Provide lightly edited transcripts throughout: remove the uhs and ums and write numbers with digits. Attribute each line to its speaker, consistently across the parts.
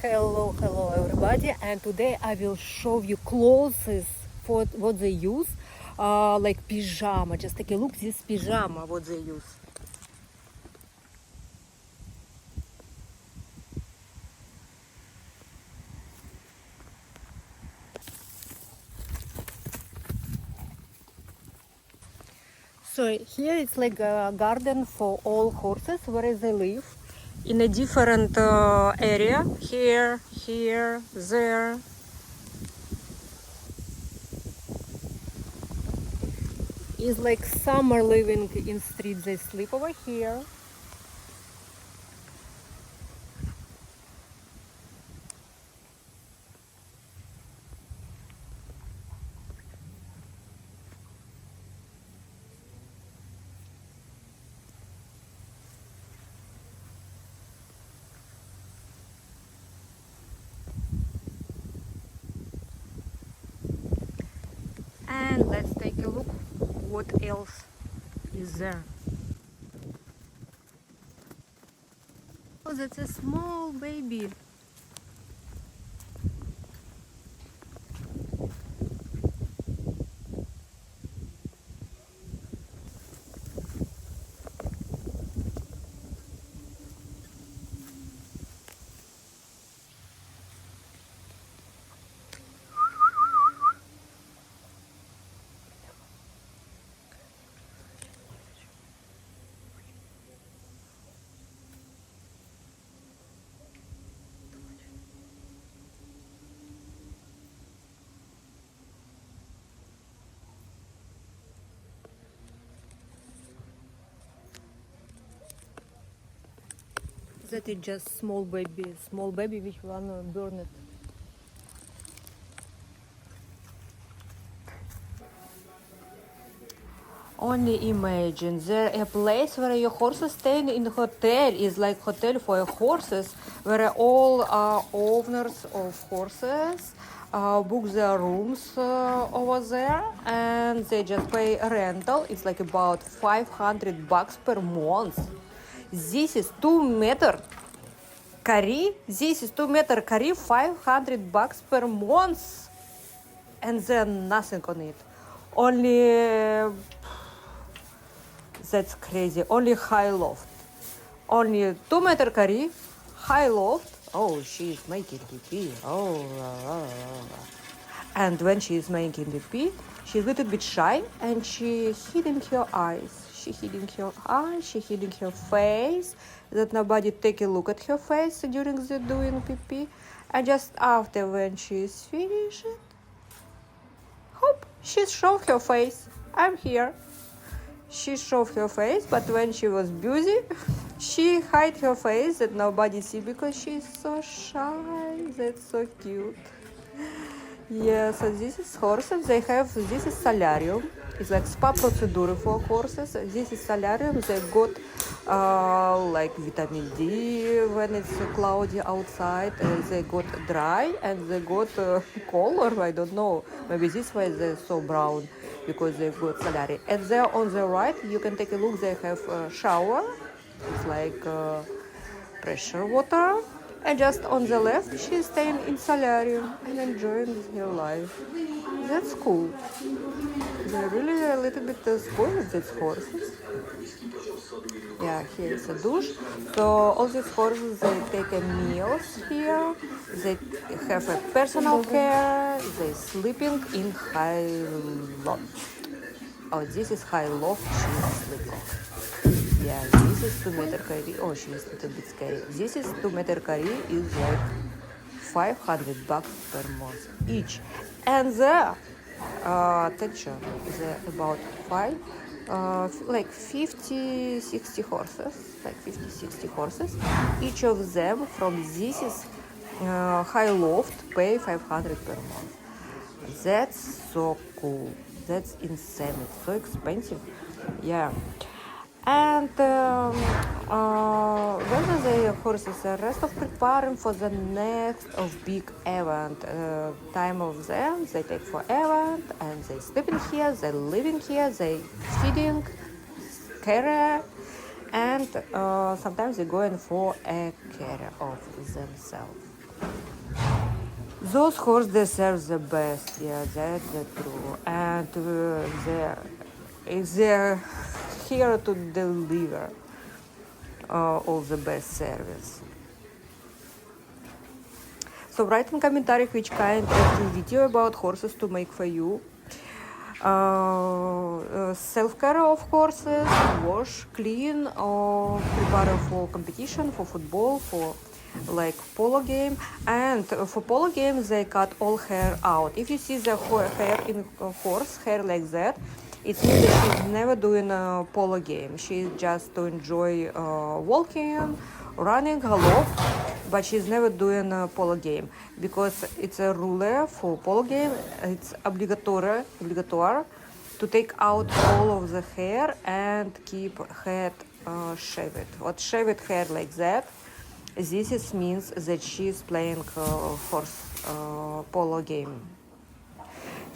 Speaker 1: Hello everybody, and today I will show you clothes for what they use, like pyjama. Just take a look, this pyjama, what they use. So here it's like a garden for all horses where they live in a different area. Here, there. It's like some are living in streets, they sleep over here. And let's take a look what else is there. Oh, that's a small baby. That is just small baby which wanna burn it. Only imagine there a place where your horses stay in hotel is like hotel for horses, where all owners of horses book their rooms over there, and they just pay rental. It's like about $500 per month. This is 2 meter curry. This is 2 meter curry, $500 per month, and there's nothing on it. Only that's crazy. Only high loft. Only 2 meter curry, high loft. Oh, she's making the pee. Oh, la, la, la. And when she is making the pee, she's a little bit shy and she's hiding her eyes. She hiding her eyes, she hiding her face, that nobody take a look at her face during the doing pee. And just after when she's finished, hop, she show her face. I'm here. She showed her face, but when she was busy, she hide her face that nobody see because she's so shy. That's so cute. Yeah, so this is horses. They have, this is solarium. It's like spa procedure for horses. This is solarium. They got like vitamin D when it's cloudy outside. They got dry and they got color. I don't know. Maybe this way they're so brown because they've got solarium. And there on the right, you can take a look. They have a shower. It's like pressure water. And just on the left, she's staying in solarium and enjoying her life. That's cool. They're really a little bit spoiled, these horses. Yeah, here is a douche. So all these horses, they take a meals here. They have a personal care. They sleeping in high loft. Oh, this is high loft. She's sleeping. Yeah, this is 2 meter curry. Oh, she's a little bit scary. This is 2 meter curry is like $500 per month each. And the attention is about like 50, 60 horses, like 50, 60 horses. Each of them from this is high loft pay 500 per month. That's so cool. That's insane. It's so expensive. Yeah. And when the horses are rest of preparing for the next of big event, time of them, they take for event and they sleeping here, they living here, they feeding, care, and sometimes they going for a care of themselves. Those horses deserve the best. Yeah, that's the true. And they're here to deliver all the best service. So write in commentary which kind of video about horses to make for you. Self-care of horses, wash, clean, or prepare for competition, for football, for like polo game. And for polo game they cut all hair out. If you see the hair in a horse hair like that, it means that she's never doing a polo game. She's just to enjoy walking, running, galop, but she's never doing a polo game because it's a rule for polo game. It's obligatory to take out all of the hair and keep head shaved. What shaved hair like that, this means that she's playing horse polo game.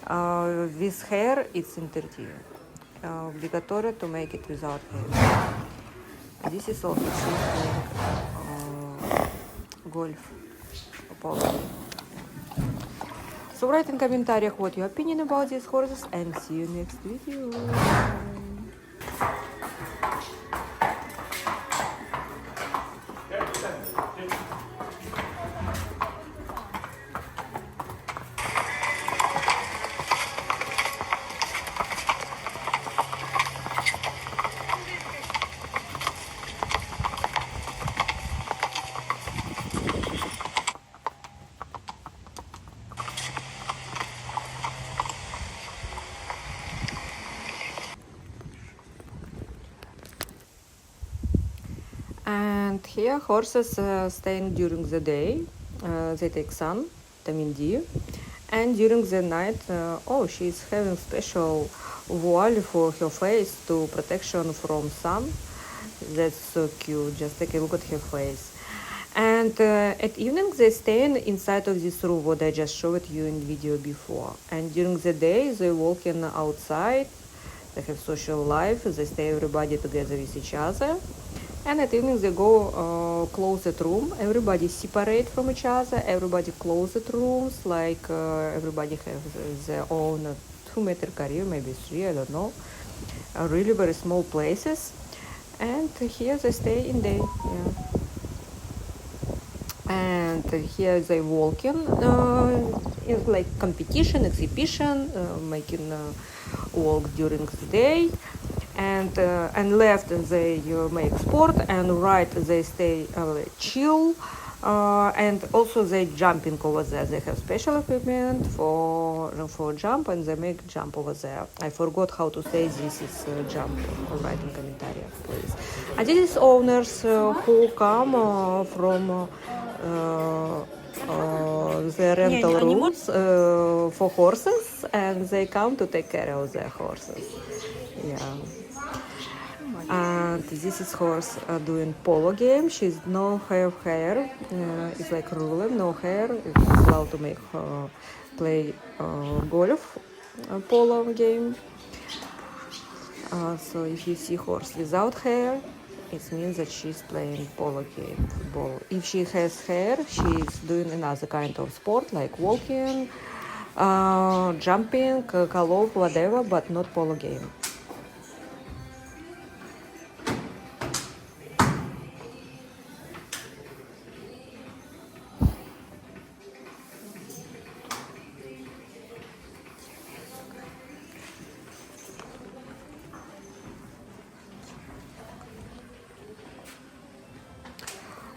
Speaker 1: With hair, it's interview. Obligatory to make it without hair. This is also she's playing golf polo game. So write in комментариях what your opinion about these horses and see you next video. And here horses staying during the day. They take sun, vitamin D, and during the night, she's having special voile for her face to protection from sun. That's so cute. Just take a look at her face. And at evening they stay inside of this room what I just showed you in video before. And during the day they walking outside. They have social life. They stay everybody together with each other. And at evening they go closet room. Everybody separate from each other. Everybody closet rooms. Like everybody has their own 2-meter career, maybe 3, I don't know. Really very small places. And here they stay in day. Yeah. And here they walking in like competition, exhibition, making walk during the day. And left they make sport, and right they stay chill, and also they jumping over there. They have special equipment for jump, and they make jump over there. I forgot how to say this is jump. Write in commentary, please. And this is owners who come from the rental rooms for horses, and they come to take care of their horses. Yeah. And this is horse doing polo game. She's no hair. It's like rule, no hair. It's allowed to make play golf polo game. So if you see horse without hair, it means that she's playing polo game, football. If she has hair, she's doing another kind of sport like walking, jumping, galop, whatever, but not polo game.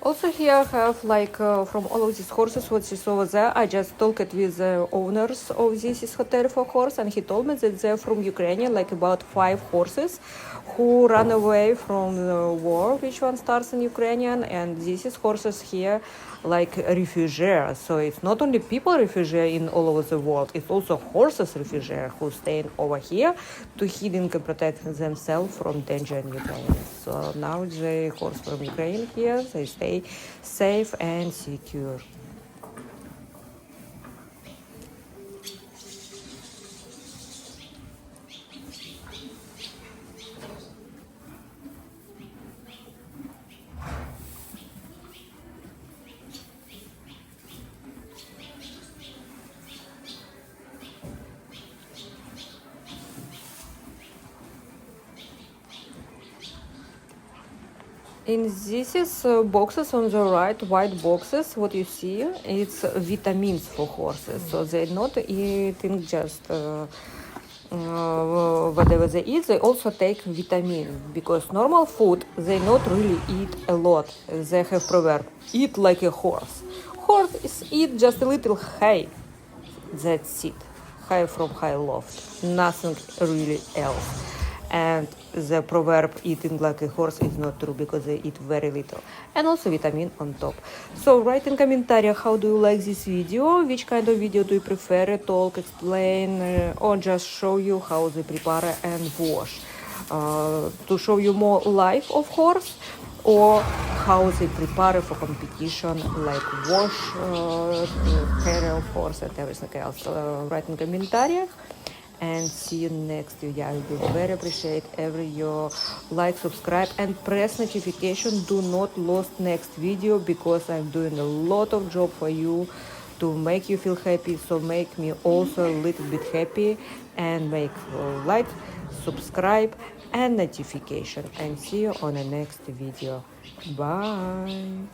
Speaker 1: Also here I have like from all of these horses what you saw over there. I just talked with the owners of this hotel for horse, and he told me that they're from Ukraine, like about 5 horses who ran away from the war, which one starts in Ukrainian, and this is horses here like refugees. So it's not only people refugees in all over the world, it's also horses refugees who staying over here to hidden and protect themselves from danger in Ukraine. So now the horse from Ukraine here, they stay safe and secure. In this is boxes on the right, white boxes. What you see, it's vitamins for horses. So they're not eating just whatever they eat. They also take vitamin because normal food they not really eat a lot. They have proverb: eat like a horse. Horse eat just a little hay. That's it. Hay from high loft. Nothing really else. And the proverb eating like a horse is not true because they eat very little. And also vitamin on top. So write in commentary how do you like this video, which kind of video do you prefer, talk, explain, or just show you how they prepare and wash. To show you more life of horse or how they prepare for competition like wash, care of horse and everything else. Write in commentary. And see you next video. I will very appreciate every your like, subscribe, and press notification. Do not lose next video because I'm doing a lot of job for you to make you feel happy. So make me also a little bit happy and make like, subscribe, and notification. And see you on the next video. Bye.